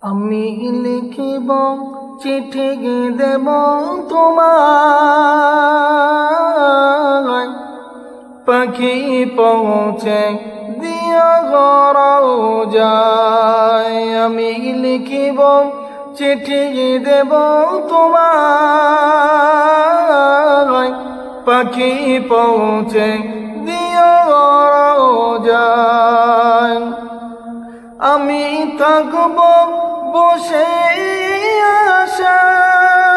আমি লিখিব চিঠি দেব তোমায়, পাখি পৌঁছে দিও রওজায়। আমি লিখিব চিঠি দেব তোমায়, পাখি পৌঁছে দিও রওজায়। আমি থাকব বসে আশায়,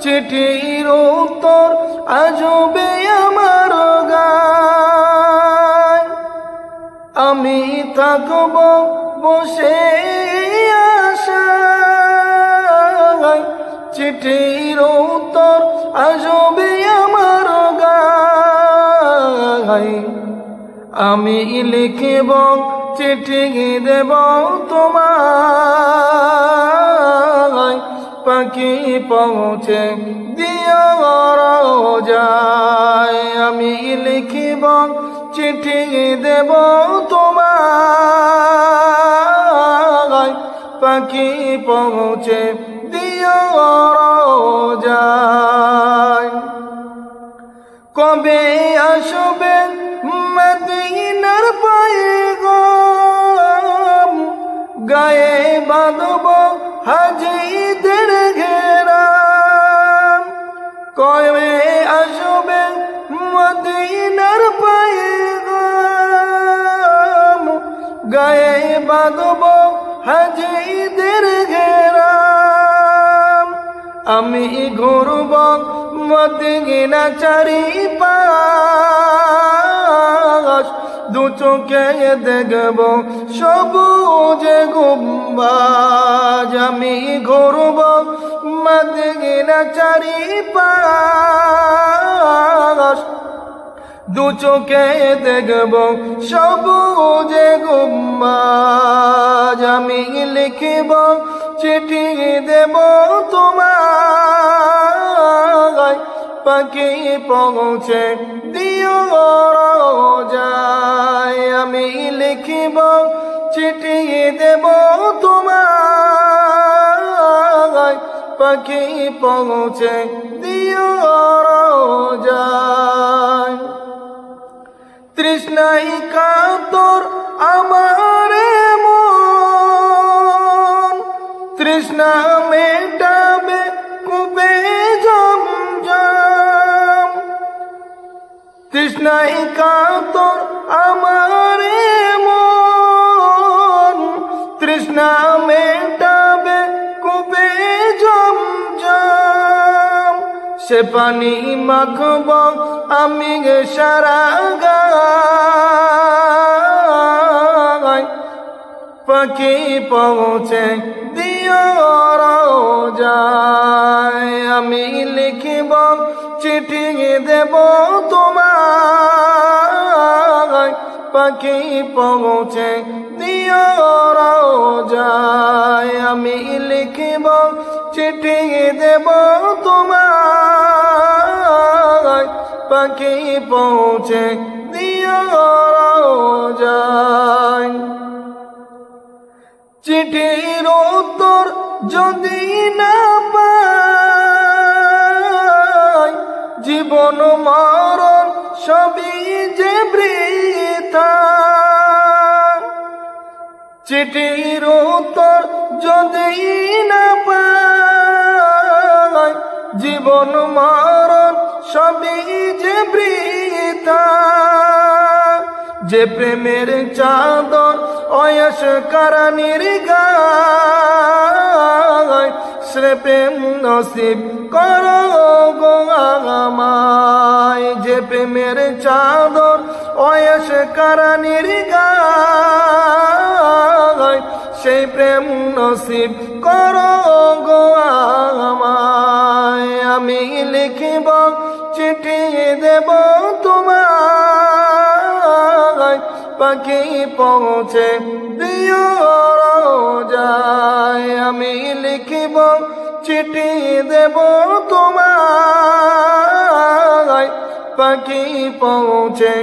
চিঠির উত্তর আসবে আমার গায়। আমি থাকব বসে আশায়, চিঠির উত্তর আসবে আমার গায়। আমি লিখিব চিঠি দেব তোমায়, পাখি পৌঁছে দিও রওজায়। আমি লিখিব চিঠি দেব তোমায়, পাখি পৌঁছে দিও রওজায়। কবে আসবে মদিনার পয়গাম, গায়ে বাঁধব হাজিদের ঘেরাম। কবে আসবে মদিনার পয়গাম, গায়ে বাঁধব হাজিদের ঘেরাম। আমি ঘুরব মদিনা চারিপাশ, দু চোখে দেখব সবুজে গুম্বাজ। আমি ঘুরব মদিনা চারিপাশ, দু চোখে দেখব সবুজে গুম্বাজ। আমি লিখিব চিঠি দেব তোমায়, পাখি পৌঁছে দিও রওজায়। আমি লিখিব চিঠি দেব তোমায়, পাখি পৌঁছে দিও রওজায়। তৃষ্ণাই কাতর আমার মন, তৃষ্ণা মেটাবে কূপে জমজম। তৃষ্ণাই কাতর আমার মন, তৃষ্ণা মেটাবে কূপে জমজম। সে পানি মাখব আমি সারা গায়, পাখি পৌঁছে দিও রওজায়। আমি লিখিব চিঠি দেব তোমায়, পাখি পৌঁছে দিও রওজায়। আমি লিখিব চিঠি দেব তোমায়, পাখি পৌঁছে দিও রওজায়। চিঠির উত্তর যদি না পাই, জীবন মরণ সবই যে বৃথা। চিঠির উত্তর যদি না পাই, জীবন মরণ সবই যে বৃথা। যে প্রেমের চাদর অয়স কারানির গায়, সে প্রেম নসিব করো গো আমায়। যে প্রেমের চাদর অয়স কারানির গায়, সেই প্রেম নসিব করো গো আমায়। আমি লিখিব চিঠি দেব তোমায়, পাখি পৌঁছে দিও রওজায়। আমি লিখিব চিঠি দেব তোমায়, পাখি পৌঁছে